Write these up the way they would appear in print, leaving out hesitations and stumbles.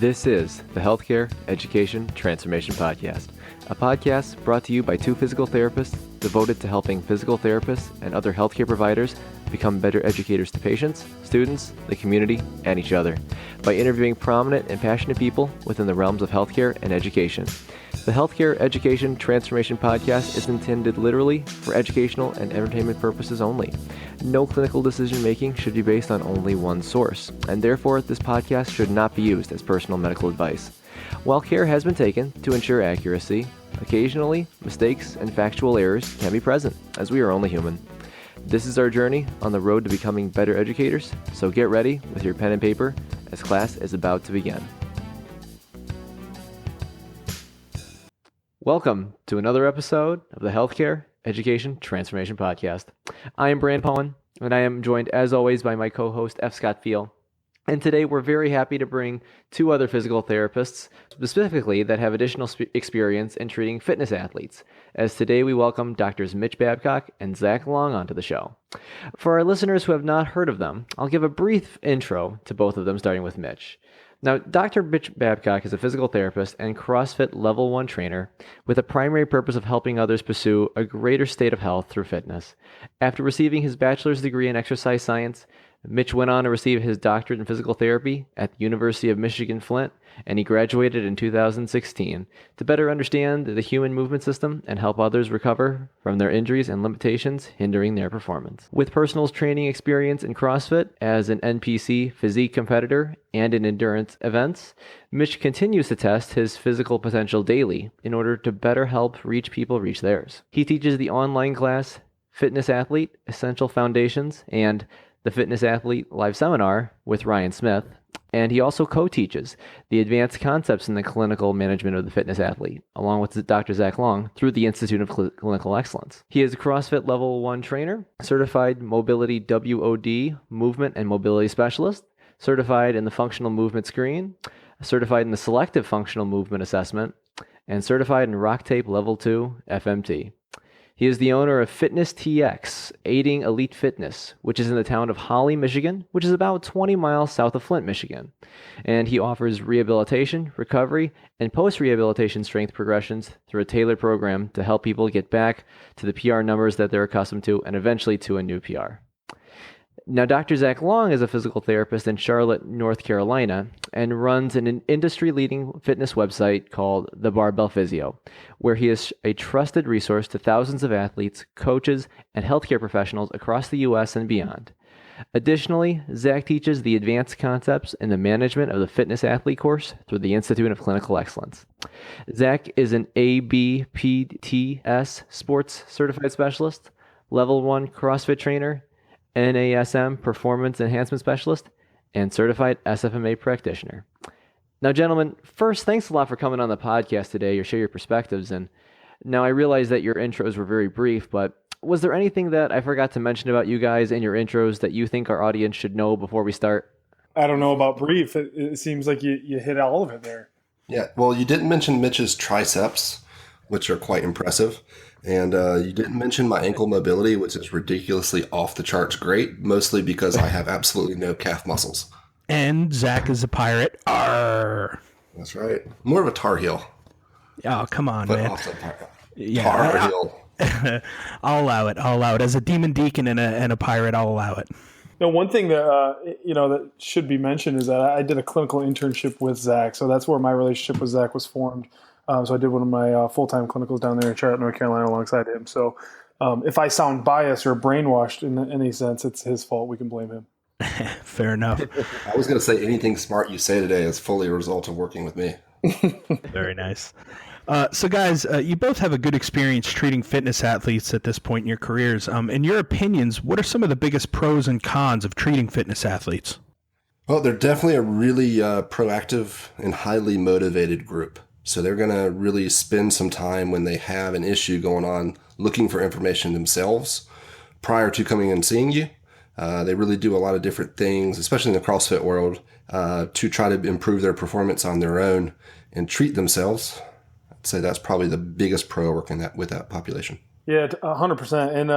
This is the Healthcare Education Transformation Podcast, a podcast brought to you by two physical therapists devoted to helping physical therapists and other healthcare providers become better educators to patients, students, the community, and each other by interviewing prominent and passionate people within the realms of healthcare and education. The Healthcare Education Transformation Podcast is intended literally for educational and entertainment purposes only. No clinical decision-making should be based on only one source, and therefore this podcast should not be used as personal medical advice. While care has been taken to ensure accuracy, occasionally mistakes and factual errors can be present, as we are only human. This is our journey on the road to becoming better educators, so get ready with your pen and paper as class is about to begin. Welcome to another episode of the Healthcare Education Transformation Podcast. I am Brand Powen, and I am joined as always by my co-host F. Scott Fiel. And today we're very happy to bring two other physical therapists, specifically that have additional experience in treating fitness athletes, as today we welcome Drs. Mitch Babcock and Zach Long onto the show. For our listeners who have not heard of them, I'll give a brief intro to both of them, starting with Mitch. Now, Dr. Mitch Babcock is a physical therapist and CrossFit Level 1 trainer with a primary purpose of helping others pursue a greater state of health through fitness. After receiving his bachelor's degree in exercise science, Mitch went on to receive his doctorate in physical therapy at the University of Michigan Flint, and he graduated in 2016 to better understand the human movement system and help others recover from their injuries and limitations hindering their performance. With personal training experience in CrossFit as an NPC physique competitor and in endurance events, Mitch continues to test his physical potential daily in order to better help people reach theirs. He teaches the online class Fitness Athlete Essential Foundations and the Fitness Athlete Live Seminar with Ryan Smith, and he also co-teaches the advanced concepts in the clinical management of the fitness athlete, along with Dr. Zach Long, through the Institute of Clinical Excellence. He is a CrossFit Level 1 trainer, certified mobility WOD movement and mobility specialist, certified in the functional movement screen, certified in the selective functional movement assessment, and certified in Rock Tape Level 2 FMT. He is the owner of Fitness TX, Aiding Elite Fitness, which is in the town of Holly, Michigan, which is about 20 miles south of Flint, Michigan. And he offers rehabilitation, recovery, and post-rehabilitation strength progressions through a tailored program to help people get back to the PR numbers that they're accustomed to and eventually to a new PR. Now, Dr. Zach Long is a physical therapist in Charlotte, North Carolina, and runs an industry-leading fitness website called The Barbell Physio, where he is a trusted resource to thousands of athletes, coaches, and healthcare professionals across the U.S. and beyond. Additionally, Zach teaches the advanced concepts in the management of the fitness athlete course through the Institute of Clinical Excellence. Zach is an ABPTS sports certified specialist, level 1 CrossFit trainer, NASM Performance Enhancement Specialist, and Certified SFMA Practitioner. Now, gentlemen, first, thanks a lot for coming on the podcast today or share your perspectives. And now I realize that your intros were very brief, but was there anything that I forgot to mention about you guys in your intros that you think our audience should know before we start? I don't know about brief. It seems like you hit all of it there. Yeah, well, you didn't mention Mitch's triceps, which are quite impressive. And you didn't mention my ankle mobility, which is ridiculously off the charts great, mostly because I have absolutely no calf muscles. And Zach is a pirate. Arr. That's right. More of a Tar Heel. Oh, come on, but man. Also Yeah, Tar Heel. I'll allow it. As a demon deacon and a pirate, I'll allow it. Now, one thing that that should be mentioned is that I did a clinical internship with Zach, so that's where my relationship with Zach was formed. So I did one of my full-time clinicals down there in Charlotte, North Carolina alongside him. So if I sound biased or brainwashed in any sense, it's his fault. We can blame him. Fair enough. I was going to say anything smart you say today is fully a result of working with me. Very nice. So guys, you both have a good experience treating fitness athletes at this point in your careers. In your opinions, what are some of the biggest pros and cons of treating fitness athletes? Well, they're definitely a really proactive and highly motivated group. So they're going to really spend some time when they have an issue going on looking for information themselves prior to coming and seeing you. They really do a lot of different things, especially in the CrossFit world, to try to improve their performance on their own and treat themselves. I'd say that's probably the biggest pro working with that population. Yeah, 100%. And,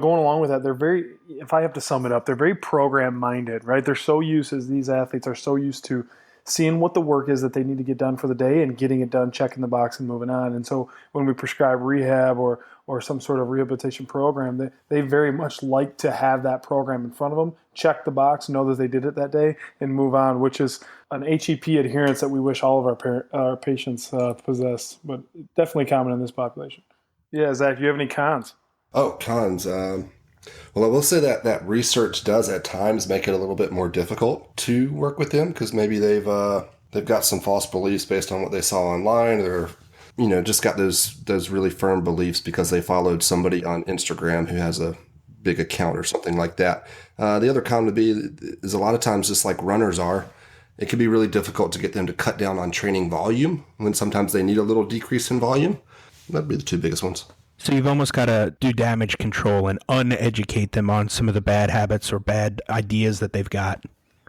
going along with that, they're very, if I have to sum it up, they're very program minded, right? They're so used, as these athletes are so used to seeing what the work is that they need to get done for the day and getting it done, checking the box and moving on. And so when we prescribe rehab or some sort of rehabilitation program, they very much like to have that program in front of them, check the box, know that they did it that day, and move on, which is an HEP adherence that we wish all of our patients possessed, but definitely common in this population. Yeah, Zach, do you have any cons? Oh, cons. Well, I will say that research does at times make it a little bit more difficult to work with them because maybe they've got some false beliefs based on what they saw online, or just got those really firm beliefs because they followed somebody on Instagram who has a big account or something like that. The other con would be is a lot of times, just like runners are, it can be really difficult to get them to cut down on training volume when sometimes they need a little decrease in volume. That'd be the two biggest ones. So you've almost got to do damage control and uneducate them on some of the bad habits or bad ideas that they've got.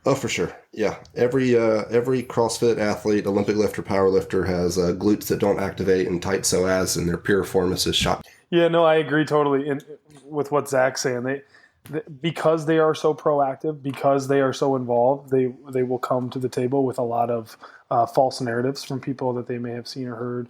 Oh, for sure. Yeah. Every CrossFit athlete, Olympic lifter, power lifter has glutes that don't activate and tight psoas, and their piriformis is shot. Yeah, no, I agree totally with what Zach's saying. Because they are so proactive, because they are so involved, they will come to the table with a lot of false narratives from people that they may have seen or heard.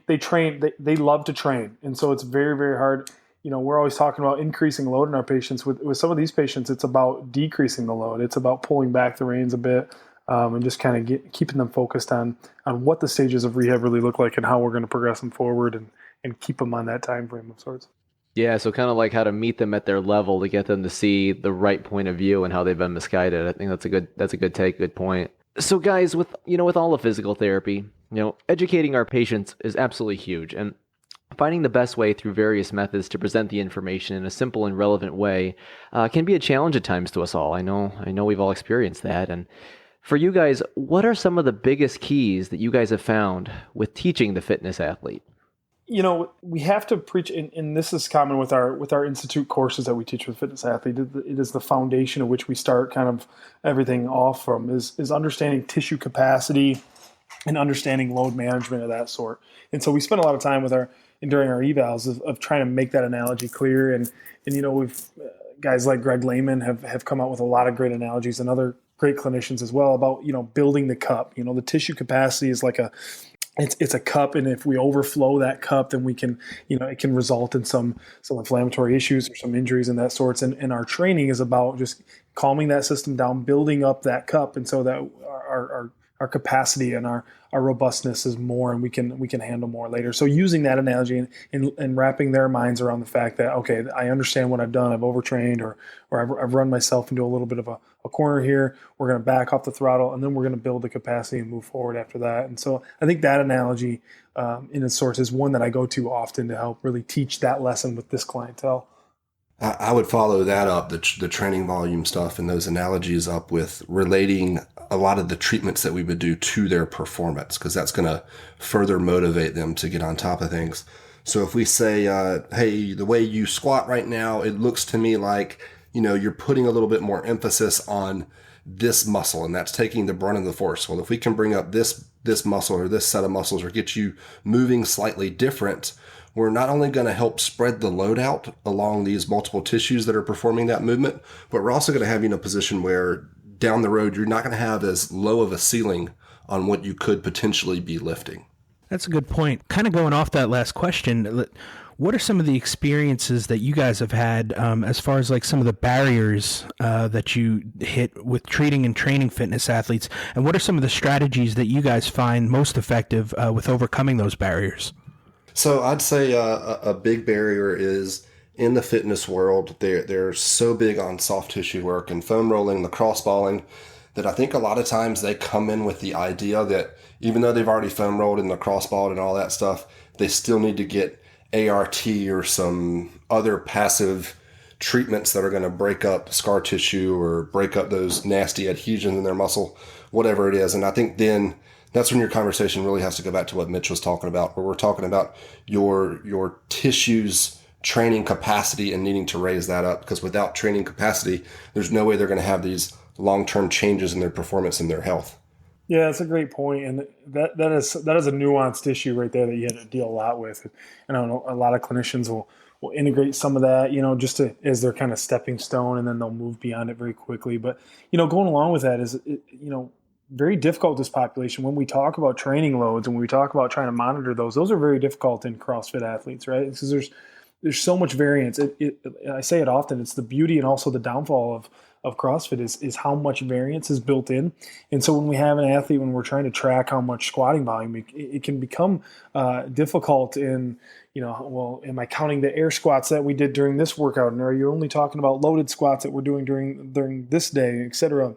They train, they love to train. And so it's very, very hard. We're always talking about increasing load in our patients. With some of these patients, it's about decreasing the load. It's about pulling back the reins a bit and just kind of keeping them focused on what the stages of rehab really look like and how we're going to progress them forward and keep them on that time frame of sorts. Yeah, so kind of like how to meet them at their level to get them to see the right point of view and how they've been misguided. I think that's a good take, good point. So guys, with all the physical therapy, educating our patients is absolutely huge, and finding the best way through various methods to present the information in a simple and relevant way can be a challenge at times to us all. I know we've all experienced that. And for you guys, what are some of the biggest keys that you guys have found with teaching the fitness athlete? We have to preach, and this is common with our institute courses that we teach with fitness athlete. It is the foundation of which we start kind of everything off from is understanding tissue capacity and understanding load management of that sort. And so we spend a lot of time during our evals of trying to make that analogy clear. And we've guys like Greg Lehman have come out with a lot of great analogies, and other great clinicians as well, about building the cup. The tissue capacity is like it's a cup, and if we overflow that cup, then we can, it can result in some inflammatory issues or some injuries and that sorts. And our training is about just calming that system down, building up that cup, and so that our capacity and our robustness is more, and we can handle more later. So using that analogy and wrapping their minds around the fact that, okay, I understand what I've done. I've overtrained or I've run myself into a little bit of a corner here. We're going to back off the throttle, and then we're going to build the capacity and move forward after that. And so I think that analogy in its source is one that I go to often to help really teach that lesson with this clientele. I would follow that up, the training volume stuff and those analogies up with relating a lot of the treatments that we would do to their performance, because that's going to further motivate them to get on top of things. So if we say, hey, the way you squat right now, it looks to me like, you're putting a little bit more emphasis on this muscle, and that's taking the brunt of the force. Well, if we can bring up this muscle or this set of muscles or get you moving slightly different, we're not only going to help spread the load out along these multiple tissues that are performing that movement, but we're also going to have you in a position where down the road, you're not going to have as low of a ceiling on what you could potentially be lifting. That's a good point. Kind of going off that last question, what are some of the experiences that you guys have had as far as like some of the barriers that you hit with treating and training fitness athletes? And what are some of the strategies that you guys find most effective with overcoming those barriers? So I'd say a big barrier is in the fitness world, they're so big on soft tissue work and foam rolling, lacrosse balling, that I think a lot of times they come in with the idea that even though they've already foam rolled and lacrosse balled and all that stuff, they still need to get ART or some other passive treatments that are going to break up scar tissue or break up those nasty adhesions in their muscle, whatever it is. And I think then that's when your conversation really has to go back to what Mitch was talking about, where we're talking about your tissues training capacity and needing to raise that up, because without training capacity, there's no way they're going to have these long-term changes in their performance and their health. Yeah, that's a great point, and that is a nuanced issue right there that you have to deal a lot with. And I know a lot of clinicians will integrate some of that, just as their kind of stepping stone, and then they'll move beyond it very quickly. But going along with that is, very difficult, this population. When we talk about training loads and when we talk about trying to monitor those are very difficult in CrossFit athletes, right? Because there's so much variance. I say it often, it's the beauty and also the downfall of CrossFit is how much variance is built in. And so when we have an athlete, when we're trying to track how much squatting volume, it can become difficult in, well, am I counting the air squats that we did during this workout? And are you only talking about loaded squats that we're doing during this day, et cetera?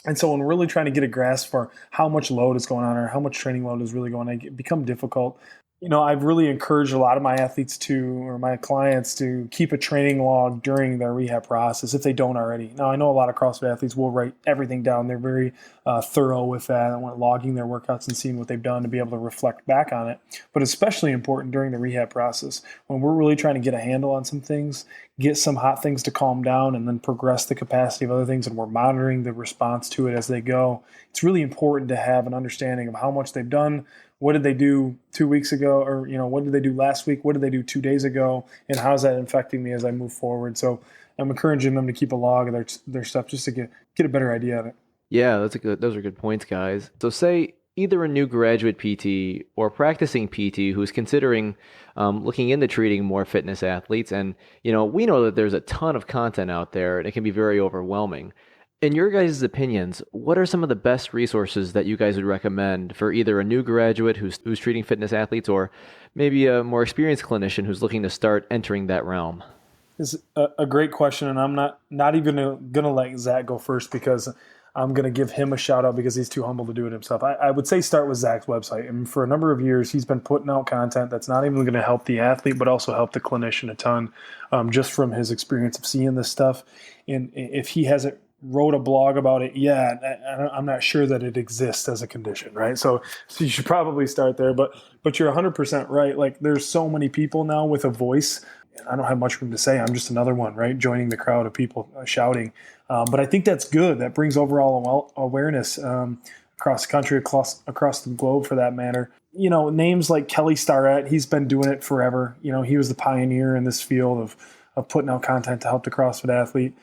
And so when we're really trying to get a grasp for how much load is going on or how much training load is really going on, it become difficult. I've really encouraged a lot of my athletes or my clients to keep a training log during their rehab process if they don't already. Now, I know a lot of CrossFit athletes will write everything down. They're very thorough with that and logging their workouts and seeing what they've done to be able to reflect back on it. But especially important during the rehab process when we're really trying to get a handle on some things, get some hot things to calm down, and then progress the capacity of other things, and we're monitoring the response to it as they go. It's really important to have an understanding of how much they've done. What did they do 2 weeks ago? Or, what did they do last week? What did they do 2 days ago? And how is that affecting me as I move forward? So I'm encouraging them to keep a log of their stuff just to get a better idea of it. Yeah, those are good points, guys. So say either a new graduate PT or practicing PT who's considering looking into treating more fitness athletes. And, we know that there's a ton of content out there and it can be very overwhelming. In your guys' opinions, what are some of the best resources that you guys would recommend for either a new graduate who's treating fitness athletes or maybe a more experienced clinician who's looking to start entering that realm? It's a great question, and I'm not even going to let Zach go first because I'm going to give him a shout out because he's too humble to do it himself. I would say start with Zach's website. And for a number of years, he's been putting out content that's not even going to help the athlete, but also help the clinician a ton, just from his experience of seeing this stuff. And if he hasn't wrote a blog about it yet, I'm not sure that it exists as a condition, right? So you should probably start there. But you're 100% right. Like, there's so many people now with a voice. I don't have much room to say. I'm just another one, right? Joining the crowd of people shouting. But I think that's good. That brings overall awareness across the country, across the globe for that matter. Names like Kelly Starrett, he's been doing it forever. He was the pioneer in this field of putting out content to help the CrossFit athlete.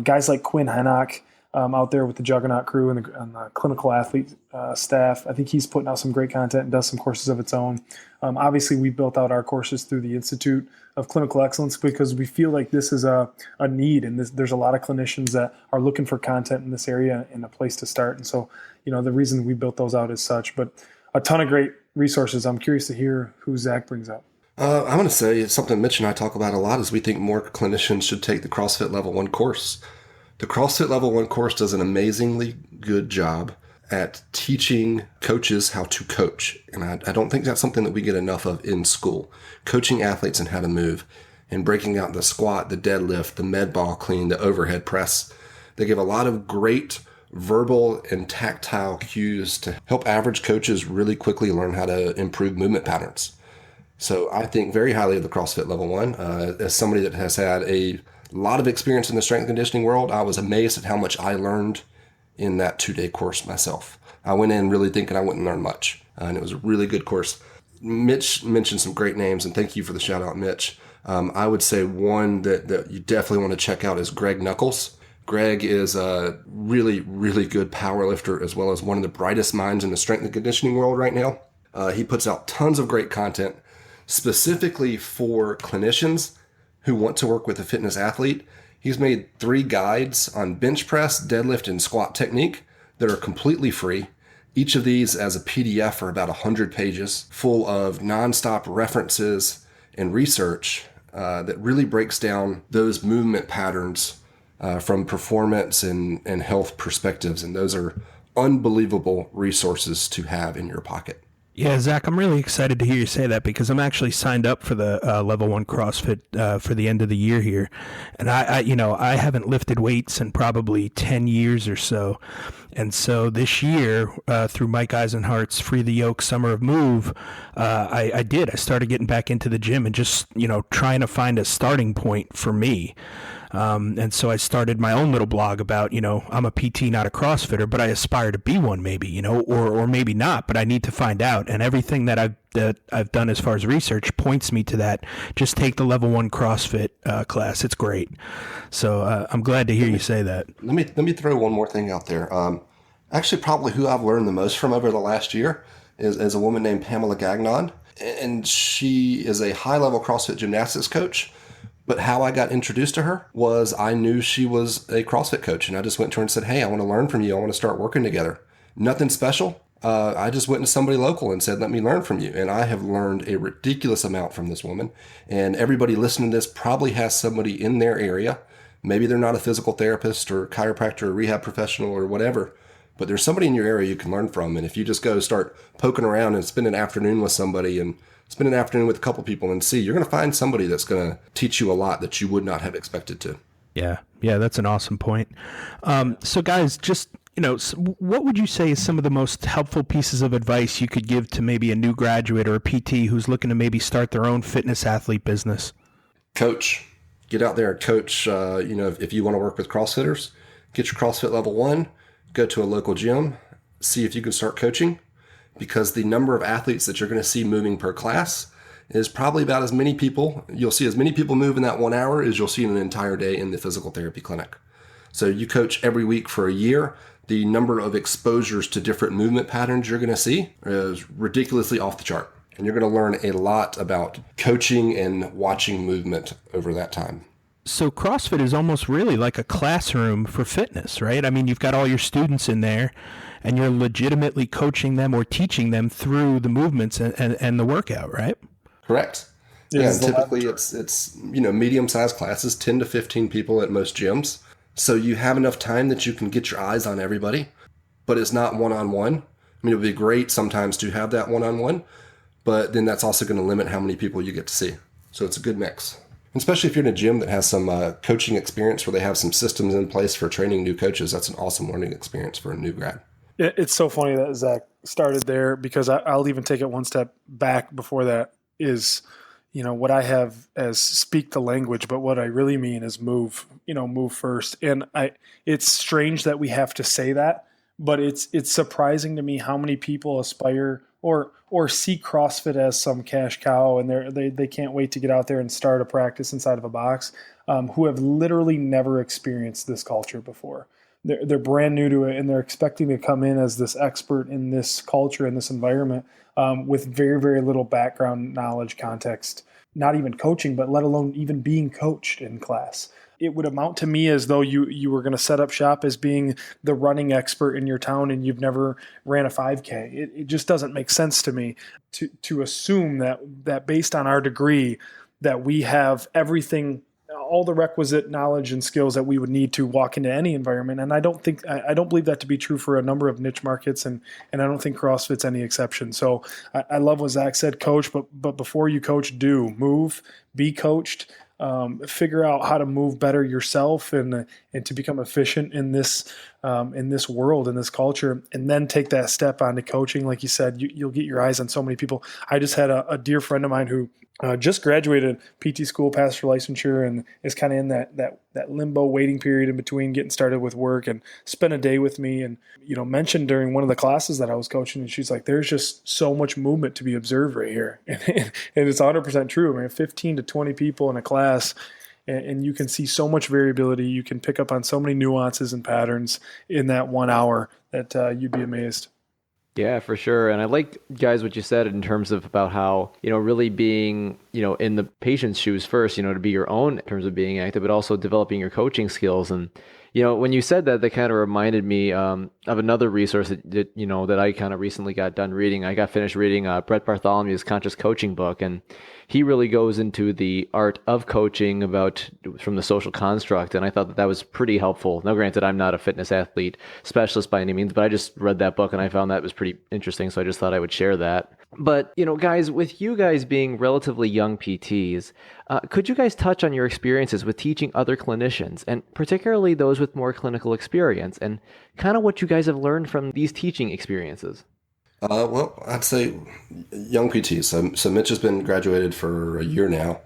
Guys like Quinn Hennock out there with the Juggernaut crew and the clinical athlete staff. I think he's putting out some great content and does some courses of its own. Obviously, we built out our courses through the Institute of Clinical Excellence because we feel like this is a need, and there's a lot of clinicians that are looking for content in this area and a place to start. And so, the reason we built those out is such. But a ton of great resources. I'm curious to hear who Zach brings up. I'm going to say it's something Mitch and I talk about a lot is we think more clinicians should take the CrossFit Level 1 course. The CrossFit Level 1 course does an amazingly good job at teaching coaches how to coach. And I don't think that's something that we get enough of in school. Coaching athletes and how to move and breaking out the squat, the deadlift, the med ball clean, the overhead press. They give a lot of great verbal and tactile cues to help average coaches really quickly learn how to improve movement patterns. So I think very highly of the CrossFit Level 1. As somebody that has had a lot of experience in the strength and conditioning world, I was amazed at how much I learned in that 2-day course myself. I went in really thinking I wouldn't learn much, and it was a really good course. Mitch mentioned some great names, and thank you for the shout out, Mitch. I would say one that you definitely want to check out is Greg Nuckols. Greg is a really, really good power lifter as well as one of the brightest minds in the strength and conditioning world right now. He puts out tons of great content specifically for clinicians who want to work with a fitness athlete. He's made 3 guides on bench press, deadlift, and squat technique that are completely free. Each of these as a PDF are about 100 pages full of nonstop references and research that really breaks down those movement patterns from performance and health perspectives. And those are unbelievable resources to have in your pocket. Yeah, Zach, I'm really excited to hear you say that because I'm actually signed up for the Level 1 CrossFit for the end of the year here. And I haven't lifted weights in probably 10 years or so. And so this year, through Mike Eisenhardt's Free the Yoke Summer of Move, I started getting back into the gym and just, trying to find a starting point for me. And so I started my own little blog about, I'm a PT, not a CrossFitter, but I aspire to be one maybe, or maybe not, but I need to find out. And everything that I've done as far as research points me to that. Just take the Level 1 CrossFit class. It's great. So I'm glad to hear you say that. Let me throw one more thing out there. Actually, probably who I've learned the most from over the last year is a woman named Pamela Gagnon. And she is a high-level CrossFit gymnastics coach. But how I got introduced to her was I knew she was a CrossFit coach. And I just went to her and said, hey, I want to learn from you. I want to start working together. Nothing special. I just went to somebody local and said, let me learn from you. And I have learned a ridiculous amount from this woman. And everybody listening to this probably has somebody in their area. Maybe they're not a physical therapist or chiropractor or rehab professional or whatever, but there's somebody in your area you can learn from. And if you just go start poking around and spend an afternoon with somebody and spend an afternoon with a couple people and see, you're going to find somebody that's going to teach you a lot that you would not have expected to. Yeah, that's an awesome point. So guys, just, what would you say is some of the most helpful pieces of advice you could give to maybe a new graduate or a PT who's looking to maybe start their own fitness athlete business? Coach. Get out there and coach. If you want to work with CrossFitters, get your CrossFit level 1, go to a local gym, see if you can start coaching, because the number of athletes that you're going to see moving per class is probably about as many people. You'll see as many people move in that 1 hour as you'll see in an entire day in the physical therapy clinic. So you coach every week for a year. The number of exposures to different movement patterns you're going to see is ridiculously off the chart. And you're going to learn a lot about coaching and watching movement over that time. So CrossFit is almost really like a classroom for fitness, right? I mean, you've got all your students in there and you're legitimately coaching them or teaching them through the movements and the workout, right? Correct. Yeah, and typically it's medium-sized classes, 10 to 15 people at most gyms. So you have enough time that you can get your eyes on everybody, but it's not one-on-one. I mean, it would be great sometimes to have that one-on-one, but then that's also going to limit how many people you get to see. So it's a good mix. Especially if you're in a gym that has some coaching experience where they have some systems in place for training new coaches, that's an awesome learning experience for a new grad. It's so funny that Zach started there, because I'll even take it one step back before that is, what I have as speak the language, but what I really mean is move first. And it's strange that we have to say that, but it's surprising to me how many people aspire or see CrossFit as some cash cow, and they can't wait to get out there and start a practice inside of a box, who have literally never experienced this culture before. They're brand new to it, and they're expecting to come in as this expert in this culture, in this environment, with very, very little background knowledge, context, not even coaching, but let alone even being coached in class. It would amount to me as though you were going to set up shop as being the running expert in your town and you've never ran a 5K. It just doesn't make sense to me to assume that based on our degree that we have everything, all the requisite knowledge and skills that we would need to walk into any environment. And I don't believe that to be true for a number of niche markets, and I don't think CrossFit's any exception. So I love what Zach said, coach, but before you coach, move, be coached. Figure out how to move better yourself and to become efficient in this world, in this culture, and then take that step onto coaching. Like you said, you'll get your eyes on so many people. I just had a dear friend of mine who just graduated PT school, passed for licensure, and is kind of in that limbo waiting period in between getting started with work, and spent a day with me and mentioned during one of the classes that I was coaching, and she's like, there's just so much movement to be observed right here. And it's 100% true. I mean, 15 to 20 people in a class, and you can see so much variability. You can pick up on so many nuances and patterns in that 1 hour that you'd be amazed. Yeah, for sure. And I like, guys, what you said in terms of about how, really being, in the patient's shoes first, to be your own in terms of being active, but also developing your coaching skills. And, when you said that, that kind of reminded me of another resource that I kind of recently got done reading. I got finished reading Brett Bartholomew's Conscious Coaching book, and he really goes into the art of coaching from the social construct. And I thought that was pretty helpful. Now, granted, I'm not a fitness athlete specialist by any means, but I just read that book and I found that was pretty interesting. So I just thought I would share that. But, guys, with you guys being relatively young PTs, could you guys touch on your experiences with teaching other clinicians, and particularly those with more clinical experience, and kind of what you guys have learned from these teaching experiences? Well, I'd say young PTs. So Mitch has been graduated for a year now.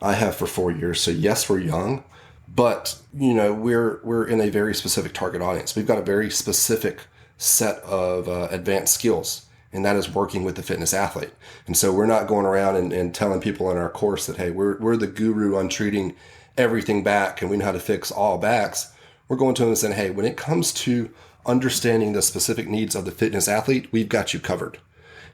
I have for 4 years. So yes, we're young, but we're in a very specific target audience. We've got a very specific set of advanced skills, and that is working with the fitness athlete. And so we're not going around and telling people in our course that, hey, we're the guru on treating everything back and we know how to fix all backs. We're going to them and saying, hey, when it comes to understanding the specific needs of the fitness athlete, we've got you covered.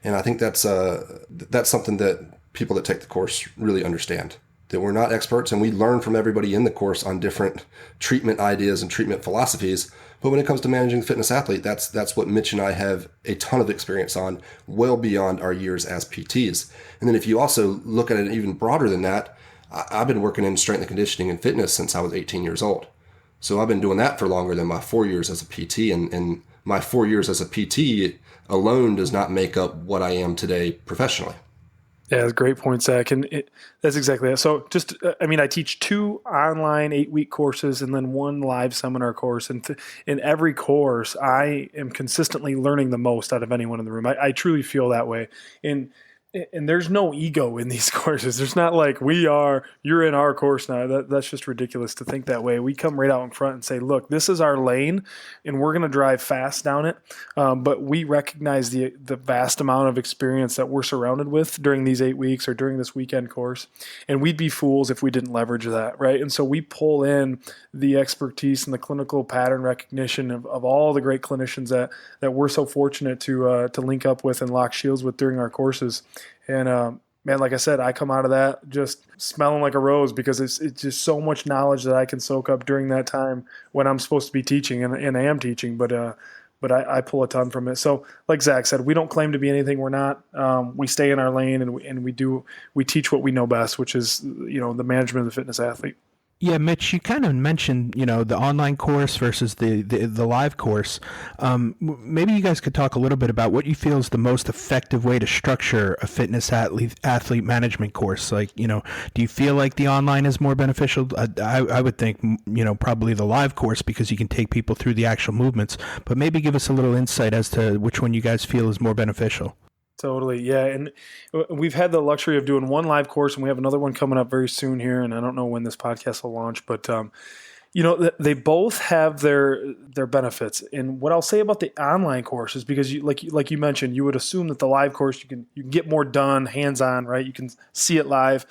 And I think that's something that people that take the course really understand, that we're not experts, and we learn from everybody in the course on different treatment ideas and treatment philosophies. But when it comes to managing the fitness athlete, that's what Mitch and I have a ton of experience on, well beyond our years as PTs. And then if you also look at it even broader than that, I've been working in strength and conditioning and fitness since I was 18 years old. So I've been doing that for longer than my 4 years as a PT, and my 4 years as a PT alone does not make up what I am today professionally. Yeah, that's a great point, Zach. And that's exactly that. So I teach 2 online 8-week courses and then 1 live seminar course. And in every course, I am consistently learning the most out of anyone in the room. I truly feel that way. And there's no ego in these courses. There's not like you're in our course now. That's just ridiculous to think that way. We come right out in front and say, look, this is our lane and we're going to drive fast down it. But we recognize the vast amount of experience that we're surrounded with during these 8 weeks or during this weekend course. And we'd be fools if we didn't leverage that, right? And so we pull in the expertise and the clinical pattern recognition of all the great clinicians that we're so fortunate to link up with and lock shields with during our courses. And man, like I said, I come out of that just smelling like a rose because it's just so much knowledge that I can soak up during that time when I'm supposed to be teaching and I am teaching, but I pull a ton from it. So like Zach said, we don't claim to be anything we're not. We stay in our lane and we teach what we know best, which is, the management of the fitness athlete. Yeah, Mitch, you kind of mentioned, the online course versus the live course. Maybe you guys could talk a little bit about what you feel is the most effective way to structure a fitness athlete management course. Like, do you feel like the online is more beneficial? I would think, probably the live course because you can take people through the actual movements. But maybe give us a little insight as to which one you guys feel is more beneficial. Totally. Yeah. And we've had the luxury of doing 1 live course and we have another one coming up very soon here. And I don't know when this podcast will launch, but, they both have their benefits. And what I'll say about the online course is because like you mentioned, you would assume that the live course, you can get more done hands-on, right? You can see it live.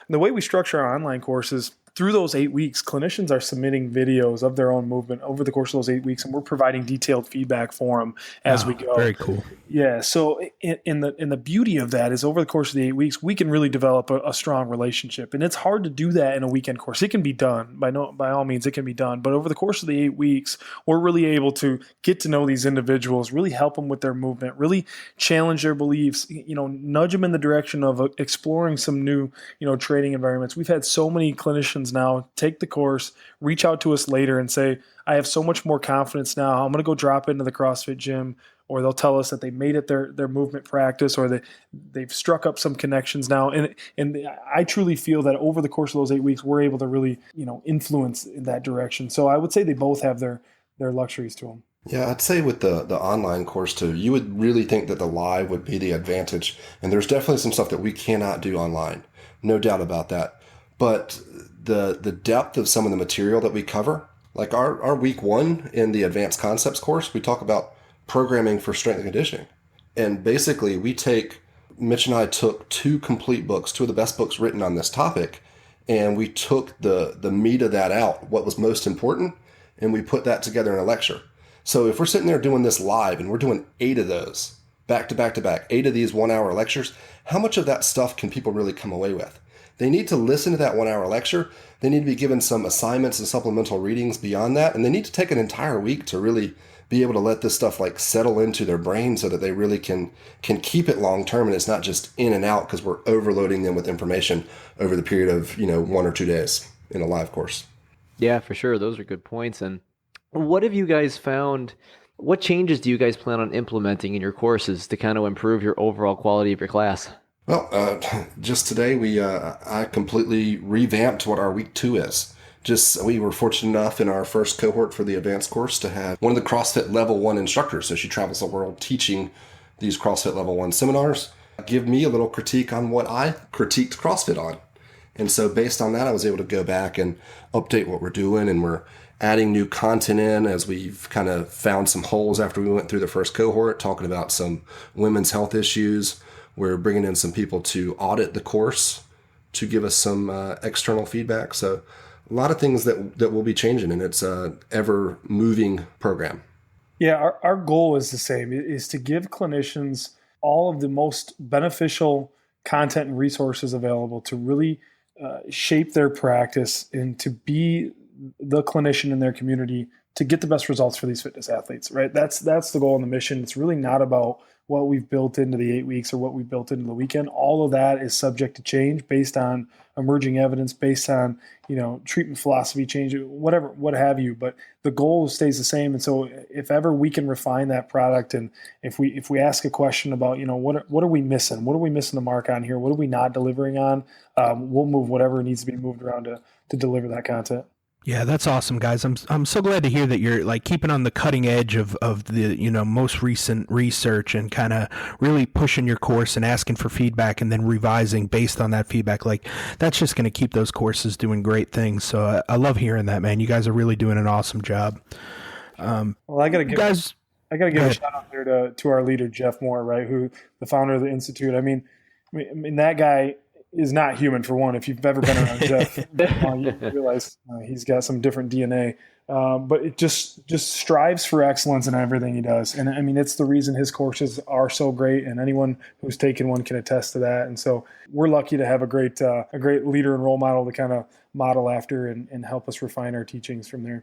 And the way we structure our online courses, through those 8 weeks, clinicians are submitting videos of their own movement over the course of those 8 weeks, and we're providing detailed feedback for them as we go. Very cool. Yeah. So in the beauty of that is over the course of the 8 weeks, we can really develop a strong relationship, and it's hard to do that in a weekend course. It can be done by all means. It can be done, but over the course of the 8 weeks, we're really able to get to know these individuals, really help them with their movement, really challenge their beliefs, nudge them in the direction of exploring some new, training environments. We've had so many clinicians now take the course, reach out to us later and say, I have so much more confidence now. I'm going to go drop into the CrossFit gym. Or they'll tell us that they made it their movement practice, or they've struck up some connections now. And I truly feel that over the course of those 8 weeks, we're able to really, influence in that direction. So I would say they both have their luxuries to them. Yeah, I'd say with the online course too, you would really think that the live would be the advantage. And there's definitely some stuff that we cannot do online. No doubt about that. But the depth of some of the material that we cover, like our week 1 in the advanced concepts course, we talk about programming for strength and conditioning. And basically Mitch and I took 2 complete books, 2 of the best books written on this topic, and we took the meat of that out, what was most important, and we put that together in a lecture. So if we're sitting there doing this live and we're doing 8 of those back to back to back, 8 of these 1-hour lectures, how much of that stuff can people really come away with? They need to listen to that 1-hour lecture. They need to be given some assignments and supplemental readings beyond that. And they need to take an entire week to really be able to let this stuff settle into their brain so that they really can keep it long term, and it's not just in and out because we're overloading them with information over the period of 1 or 2 days in a live course. Yeah, for sure. Those are good points. And what have you guys found? What changes do you guys plan on implementing in your courses to kind of improve your overall quality of your class? Well, just today I completely revamped what our week 2 is. We were fortunate enough in our first cohort for the advanced course to have one of the CrossFit Level 1 instructors. So she travels the world teaching these CrossFit Level 1 seminars, give me a little critique on what I critiqued CrossFit on. And so based on that, I was able to go back and update what we're doing, and we're adding new content in as we've kind of found some holes after we went through the first cohort, talking about some women's health issues. We're bringing in some people to audit the course to give us some external feedback. So a lot of things that will be changing, and it's a ever-moving program. Yeah, our goal is the same, is to give clinicians all of the most beneficial content and resources available to really shape their practice and to be the clinician in their community to get the best results for these fitness athletes, right? That's the goal and the mission. It's really not about what we've built into the 8 weeks or what we've built into the weekend. All of that is subject to change based on emerging evidence, based on, treatment philosophy change, whatever, what have you. But the goal stays the same. And so if ever we can refine that product, and if we ask a question about, what are we missing? What are we missing the mark on here? What are we not delivering on? We'll move whatever needs to be moved around to deliver that content. Yeah, that's awesome, guys. I'm so glad to hear that you're like keeping on the cutting edge of the most recent research and kind of really pushing your course and asking for feedback and then revising based on that feedback. Like that's just going to keep those courses doing great things. So I love hearing that, man. You guys are really doing an awesome job. Well, I got to give a shout out there to our leader Jeff Moore, right? Who the founder of the Institute. I mean that guy is not human, for one. If you've ever been around Jeff, you realize he's got some different DNA. But it just strives for excellence in everything he does. And I mean, it's the reason his courses are so great, and anyone who's taken one can attest to that. And so we're lucky to have a great leader and role model to kind of model after and help us refine our teachings from there.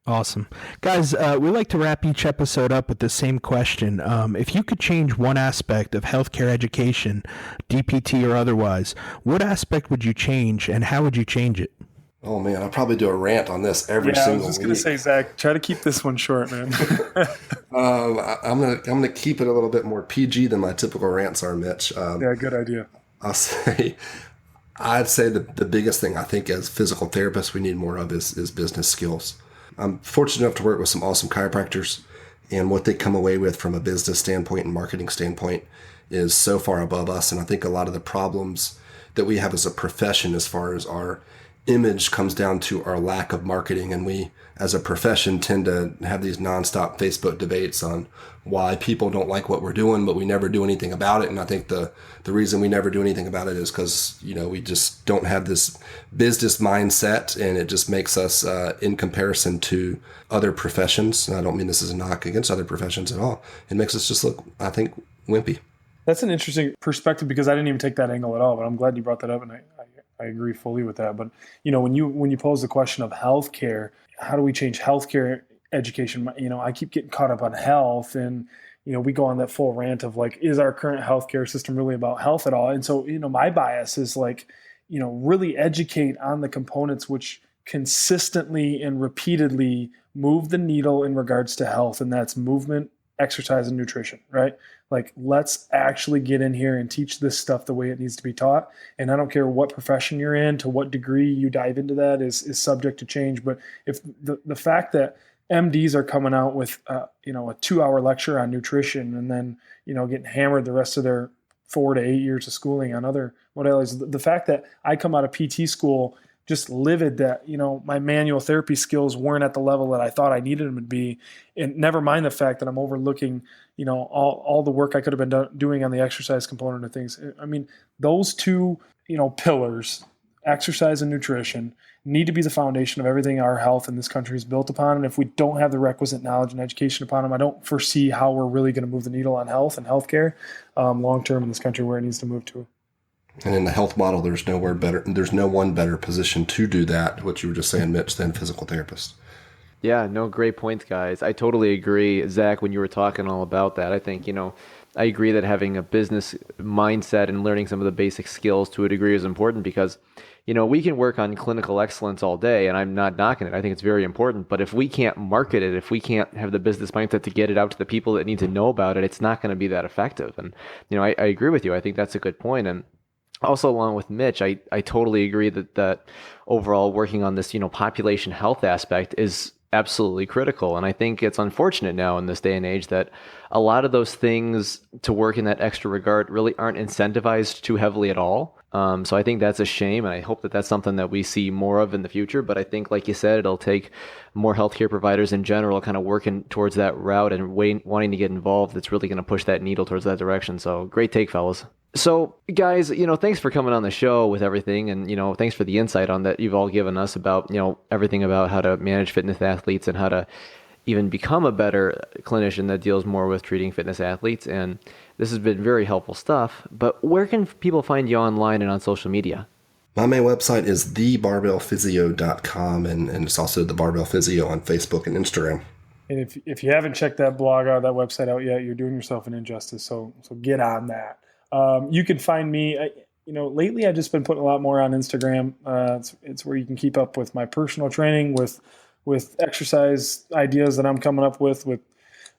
Awesome. Guys, we like to wrap each episode up with the same question. If you could change one aspect of healthcare education, DPT or otherwise, what aspect would you change and how would you change it? Oh man, I'll probably do a rant on this every single week. I was just going to say, Zach, try to keep this one short, man. I'm gonna keep it a little bit more PG than my typical rants are, Mitch. Yeah, good idea. I'd say the biggest thing I think as physical therapists we need more of is business skills. I'm fortunate enough to work with some awesome chiropractors, and what they come away with from a business standpoint and marketing standpoint is so far above us. And I think a lot of the problems that we have as a profession as far as our image comes down to our lack of marketing. And we, as a profession, tend to have these nonstop Facebook debates on why people don't like what we're doing, but we never do anything about it. And I think the reason we never do anything about it is because, we just don't have this business mindset, and it just makes us, in comparison to other professions, and I don't mean this as a knock against other professions at all, it makes us just look, I think, wimpy. That's an interesting perspective because I didn't even take that angle at all, but I'm glad you brought that up, and I agree fully with that. But, when you pose the question of healthcare, how do we change healthcare education? I keep getting caught up on health, and we go on that full rant of like, is our current healthcare system really about health at all? And so, my bias is like, really educate on the components which consistently and repeatedly move the needle in regards to health, and that's movement, exercise, and nutrition, right? Like, let's actually get in here and teach this stuff the way it needs to be taught. And I don't care what profession you're in, to what degree you dive into that is subject to change. But if the fact that MDs are coming out with, a 2-hour lecture on nutrition and then, getting hammered the rest of their 4 to 8 years of schooling on other modalities, the fact that I come out of PT school just livid that, my manual therapy skills weren't at the level that I thought I needed them to be. And never mind the fact that I'm overlooking, all the work I could have been doing on the exercise component of things. I mean, those two, pillars, exercise and nutrition, need to be the foundation of everything our health in this country is built upon. And if we don't have the requisite knowledge and education upon them, I don't foresee how we're really going to move the needle on health and healthcare long-term in this country where it needs to move to. And in the health model, there's no one better position to do that, what you were just saying, Mitch, than physical therapist. Yeah, no, great points, guys. I totally agree, Zach, when you were talking all about that. I think, I agree that having a business mindset and learning some of the basic skills to a degree is important because, we can work on clinical excellence all day, and I'm not knocking it. I think it's very important. But if we can't market it, if we can't have the business mindset to get it out to the people that need to know about it, it's not going to be that effective. And, I agree with you. I think that's a good point. And also, along with Mitch, I totally agree that overall working on this, population health aspect is absolutely critical. And I think it's unfortunate now in this day and age that a lot of those things to work in that extra regard really aren't incentivized too heavily at all. So I think that's a shame, and I hope that that's something that we see more of in the future. But I think, like you said, it'll take more healthcare providers in general kind of working towards that route and wanting to get involved. That's really going to push that needle towards that direction. So great take, fellas. So guys, thanks for coming on the show with everything. And, thanks for the insight on that you've all given us about, everything about how to manage fitness athletes and how to even become a better clinician that deals more with treating fitness athletes. And this has been very helpful stuff. But where can people find you online and on social media? My main website is thebarbellphysio.com, and it's also the Barbell Physio on Facebook and Instagram. And if you haven't checked that blog out, that website out yet, you're doing yourself an injustice. So get on that. You can find me. Lately I've just been putting a lot more on Instagram. It's where you can keep up with my personal training, with exercise ideas that I'm coming up with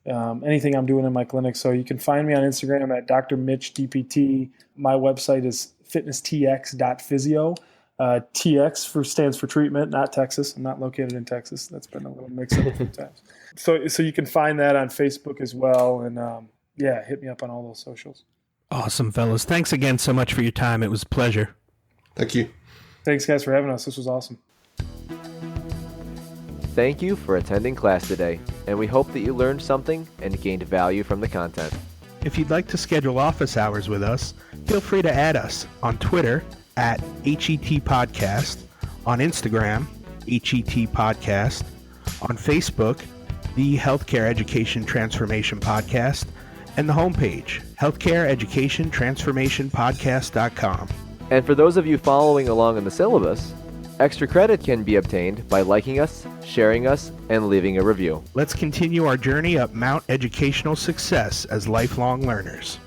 anything I'm doing in my clinic. So you can find me on Instagram at Dr. Mitch DPT. My website is fitnesstx.physio. TX stands for treatment, not Texas. I'm not located in Texas. That's been a little mix-up a few times. So you can find that on Facebook as well. And hit me up on all those socials. Awesome, fellas. Thanks again so much for your time. It was a pleasure. Thank you. Thanks, guys, for having us. This was awesome. Thank you for attending class today, and we hope that you learned something and gained value from the content. If you'd like to schedule office hours with us, feel free to add us on Twitter at HET Podcast, on Instagram, HET Podcast, on Facebook, the Healthcare Education Transformation Podcast, and the homepage, healthcareeducationtransformationpodcast.com. And for those of you following along in the syllabus, extra credit can be obtained by liking us, sharing us, and leaving a review. Let's continue our journey up Mount Educational Success as lifelong learners.